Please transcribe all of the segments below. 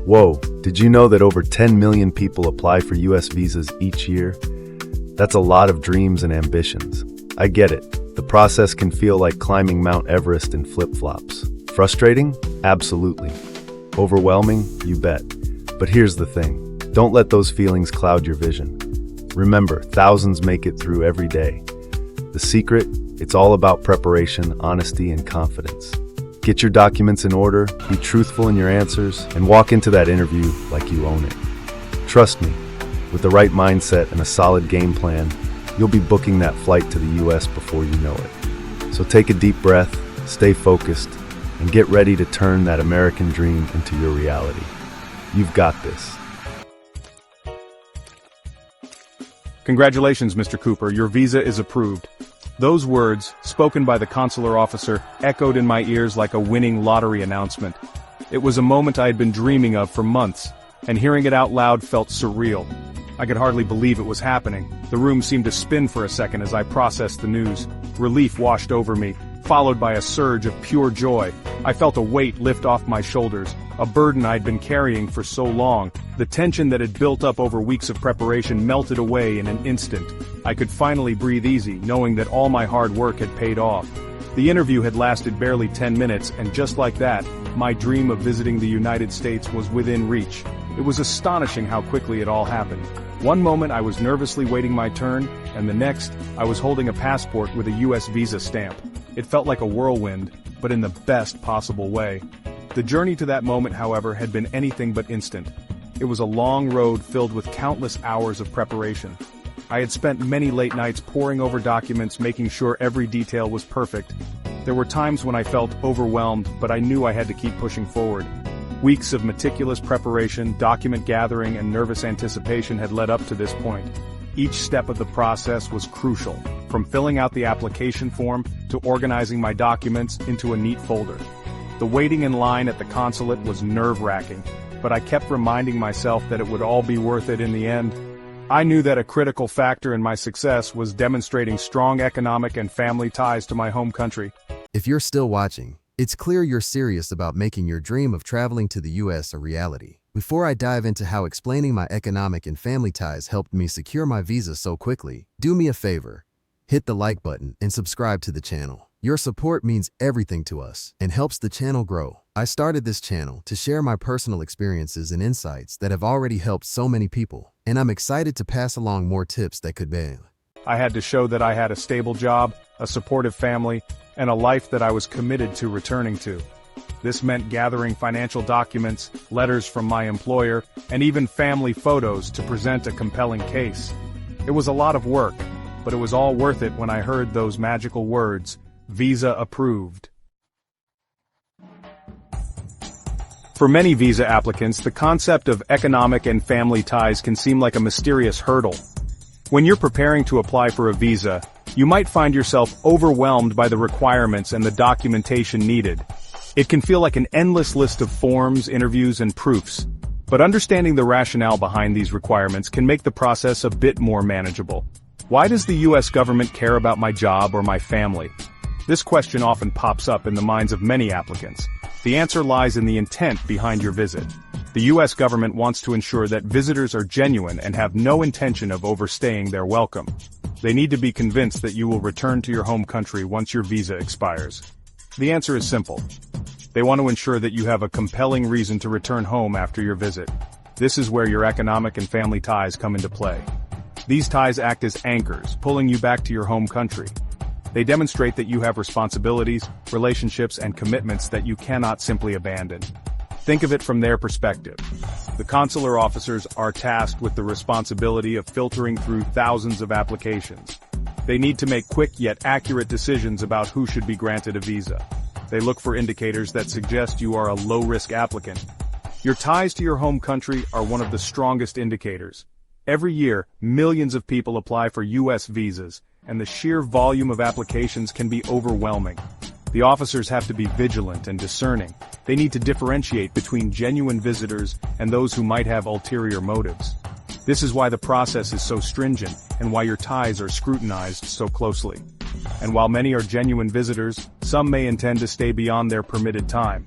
Whoa, did you know that over 10 million people apply for US visas each year? That's a lot of dreams and ambitions. I get it. The process can feel like climbing Mount Everest in flip-flops. Frustrating? Absolutely. Overwhelming? You bet. But here's the thing. Don't let those feelings cloud your vision. Remember, thousands make it through every day. The secret? It's all about preparation, honesty, and confidence. Get your documents in order, be truthful in your answers, and walk into that interview like you own it. Trust me, with the right mindset and a solid game plan, you'll be booking that flight to the US before you know it. So take a deep breath, stay focused, and get ready to turn that American dream into your reality. You've got this. Congratulations, Mr. Cooper, your visa is approved. Those words, spoken by the consular officer, echoed in my ears like a winning lottery announcement. It was a moment I had been dreaming of for months, and hearing it out loud felt surreal. I could hardly believe it was happening. The room seemed to spin for a second as I processed the news. Relief washed over me, followed by a surge of pure joy. I felt a weight lift off my shoulders, a burden I'd been carrying for so long. The tension that had built up over weeks of preparation melted away in an instant. I could finally breathe easy, knowing that all my hard work had paid off. The interview had lasted barely 10 minutes, and just like that, my dream of visiting the United States was within reach. It was astonishing how quickly it all happened. One moment I was nervously waiting my turn, and the next, I was holding a passport with a US visa stamp. It felt like a whirlwind, but in the best possible way. The journey to that moment, however, had been anything but instant. It was a long road filled with countless hours of preparation. I had spent many late nights poring over documents, making sure every detail was perfect. There were times when I felt overwhelmed, but I knew I had to keep pushing forward. Weeks of meticulous preparation, document gathering, and nervous anticipation had led up to this point. Each step of the process was crucial, from filling out the application form to organizing my documents into a neat folder. The waiting in line at the consulate was nerve-wracking, but I kept reminding myself that it would all be worth it in the end. I knew that a critical factor in my success was demonstrating strong economic and family ties to my home country. If you're still watching, it's clear you're serious about making your dream of traveling to the US a reality. Before I dive into how explaining my economic and family ties helped me secure my visa so quickly, do me a favor. Hit the like button and subscribe to the channel. Your support means everything to us and helps the channel grow. I started this channel to share my personal experiences and insights that have already helped so many people, and I'm excited to pass along more tips that could be. I had to show that I had a stable job, a supportive family, and a life that I was committed to returning to. This meant gathering financial documents, letters from my employer, and even family photos to present a compelling case. It was a lot of work, but it was all worth it when I heard those magical words, "Visa approved." For many visa applicants, the concept of economic and family ties can seem like a mysterious hurdle. When you're preparing to apply for a visa, you might find yourself overwhelmed by the requirements and the documentation needed. It can feel like an endless list of forms, interviews, and proofs. But understanding the rationale behind these requirements can make the process a bit more manageable. Why does the US government care about my job or my family? This question often pops up in the minds of many applicants. The answer lies in the intent behind your visit. The US government wants to ensure that visitors are genuine and have no intention of overstaying their welcome. They need to be convinced that you will return to your home country once your visa expires. The answer is simple. They want to ensure that you have a compelling reason to return home after your visit. This is where your economic and family ties come into play. These ties act as anchors, pulling you back to your home country. They demonstrate that you have responsibilities, relationships, and commitments that you cannot simply abandon. Think of it from their perspective. The consular officers are tasked with the responsibility of filtering through thousands of applications. They need to make quick yet accurate decisions about who should be granted a visa. They look for indicators that suggest you are a low-risk applicant. Your ties to your home country are one of the strongest indicators. Every year, millions of people apply for US visas, and the sheer volume of applications can be overwhelming. The officers have to be vigilant and discerning. They need to differentiate between genuine visitors and those who might have ulterior motives. This is why the process is so stringent, and why your ties are scrutinized so closely. And while many are genuine visitors, some may intend to stay beyond their permitted time.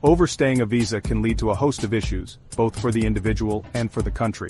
Overstaying a visa can lead to a host of issues, both for the individual and for the country.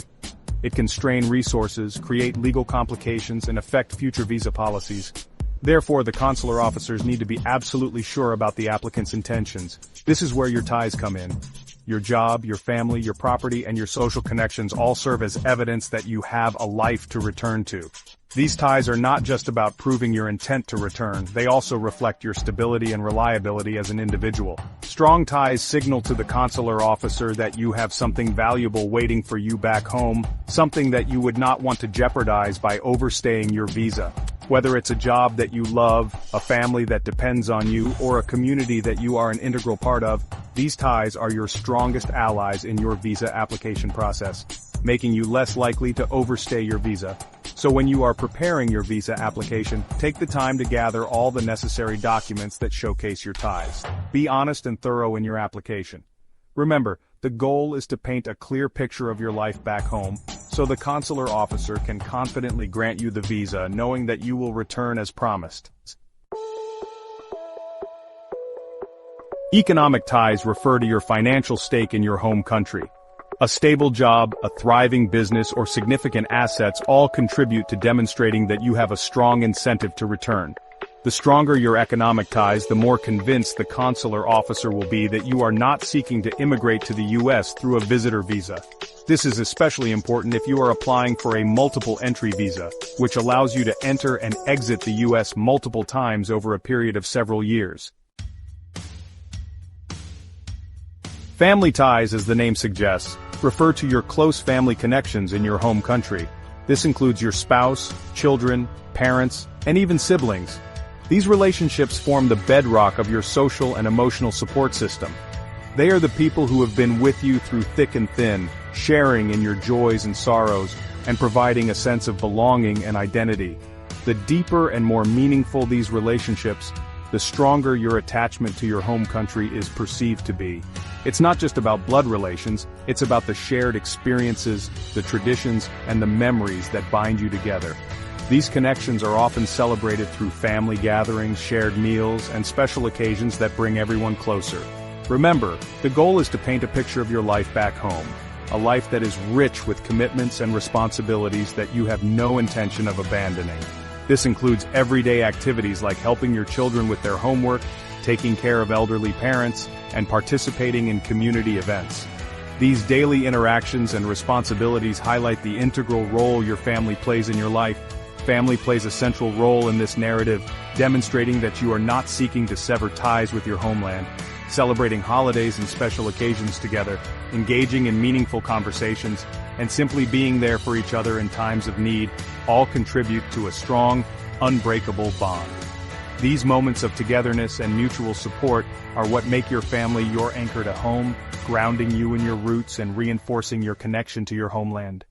It can strain resources, create legal complications, and affect future visa policies. Therefore, the consular officers need to be absolutely sure about the applicant's intentions. This is where your ties come in. Your job, your family, your property, and your social connections all serve as evidence that you have a life to return to. These ties are not just about proving your intent to return, they also reflect your stability and reliability as an individual. Strong ties signal to the consular officer that you have something valuable waiting for you back home, something that you would not want to jeopardize by overstaying your visa. Whether it's a job that you love, a family that depends on you, or a community that you are an integral part of, these ties are your strongest allies in your visa application process, making you less likely to overstay your visa. So when you are preparing your visa application, take the time to gather all the necessary documents that showcase your ties. Be honest and thorough in your application. Remember, the goal is to paint a clear picture of your life back home, so the consular officer can confidently grant you the visa knowing that you will return as promised. Economic ties refer to your financial stake in your home country. A stable job, a thriving business, or significant assets all contribute to demonstrating that you have a strong incentive to return. The stronger your economic ties, the more convinced the consular officer will be that you are not seeking to immigrate to the U.S. through a visitor visa. This is especially important if you are applying for a multiple entry visa, which allows you to enter and exit the U.S. multiple times over a period of several years. Family ties, as the name suggests, refer to your close family connections in your home country. This includes your spouse, children, parents, and even siblings. These relationships form the bedrock of your social and emotional support system. They are the people who have been with you through thick and thin, sharing in your joys and sorrows, and providing a sense of belonging and identity. The deeper and more meaningful these relationships, the stronger your attachment to your home country is perceived to be. It's not just about blood relations, it's about the shared experiences, the traditions, and the memories that bind you together. These connections are often celebrated through family gatherings, shared meals, and special occasions that bring everyone closer. Remember, the goal is to paint a picture of your life back home, a life that is rich with commitments and responsibilities that you have no intention of abandoning. This includes everyday activities like helping your children with their homework, taking care of elderly parents, and participating in community events. These daily interactions and responsibilities highlight the integral role your family plays in your life. Family plays a central role in this narrative, demonstrating that you are not seeking to sever ties with your homeland. Celebrating holidays and special occasions together, engaging in meaningful conversations, and simply being there for each other in times of need, all contribute to a strong, unbreakable bond. These moments of togetherness and mutual support are what make your family your anchor to home, grounding you in your roots and reinforcing your connection to your homeland.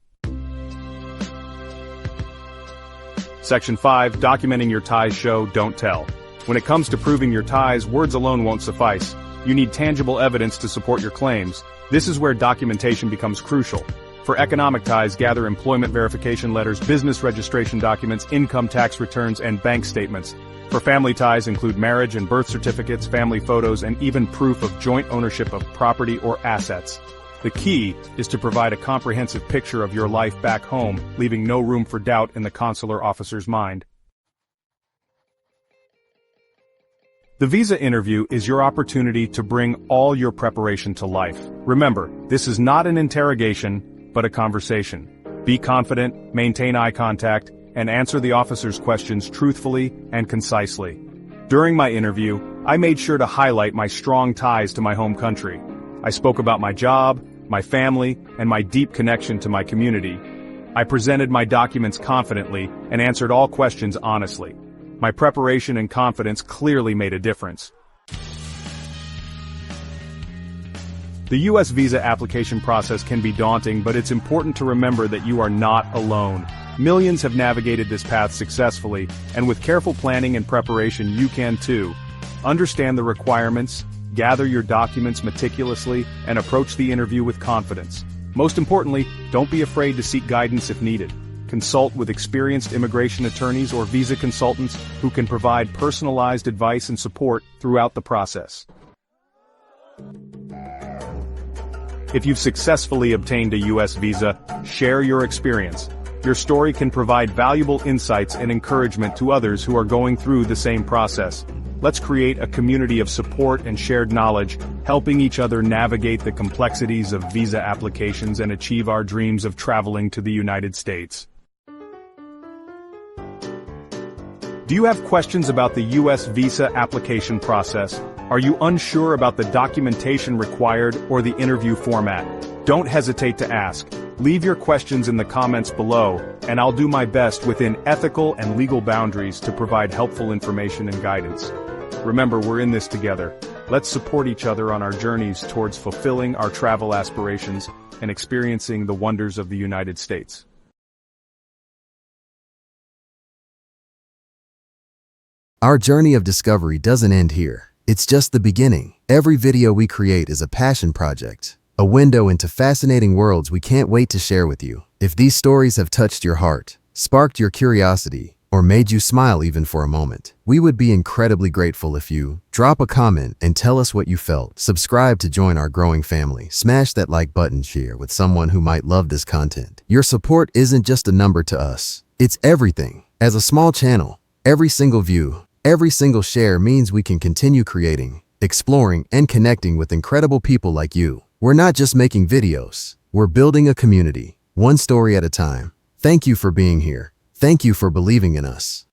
Section 5, documenting your ties show, don't tell. When it comes to proving your ties, words alone won't suffice. You need tangible evidence to support your claims. This is where documentation becomes crucial. For economic ties, gather employment verification letters, business registration documents, income tax returns, and bank statements. For family ties, include marriage and birth certificates, family photos, and even proof of joint ownership of property or assets. The key is to provide a comprehensive picture of your life back home, leaving no room for doubt in the consular officer's mind. The visa interview is your opportunity to bring all your preparation to life. Remember, this is not an interrogation, but a conversation. Be confident, maintain eye contact, and answer the officer's questions truthfully and concisely. During my interview, I made sure to highlight my strong ties to my home country. I spoke about my job, my family, and my deep connection to my community. I presented my documents confidently and answered all questions honestly. My preparation and confidence clearly made a difference. The U.S. visa application process can be daunting, but it's important to remember that you are not alone. Millions have navigated this path successfully, and with careful planning and preparation you can too. Understand the requirements, gather your documents meticulously, and approach the interview with confidence. Most importantly, don't be afraid to seek guidance if needed. Consult with experienced immigration attorneys or visa consultants who can provide personalized advice and support throughout the process. If you've successfully obtained a U.S. visa, share your experience. Your story can provide valuable insights and encouragement to others who are going through the same process. Let's create a community of support and shared knowledge, helping each other navigate the complexities of visa applications and achieve our dreams of traveling to the United States. Do you have questions about the U.S. visa application process? Are you unsure about the documentation required or the interview format? Don't hesitate to ask. Leave your questions in the comments below, and I'll do my best within ethical and legal boundaries to provide helpful information and guidance. Remember, we're in this together. Let's support each other on our journeys towards fulfilling our travel aspirations and experiencing the wonders of the United States. Our journey of discovery doesn't end here. It's just the beginning. Every video we create is a passion project, a window into fascinating worlds we can't wait to share with you. If these stories have touched your heart, sparked your curiosity, or made you smile even for a moment, we would be incredibly grateful if you drop a comment and tell us what you felt. Subscribe to join our growing family. Smash that like button, share with someone who might love this content. Your support isn't just a number to us. It's everything. As a small channel, every single view, every single share means we can continue creating, exploring, and connecting with incredible people like you. We're not just making videos. We're building a community, one story at a time. Thank you for being here. Thank you for believing in us.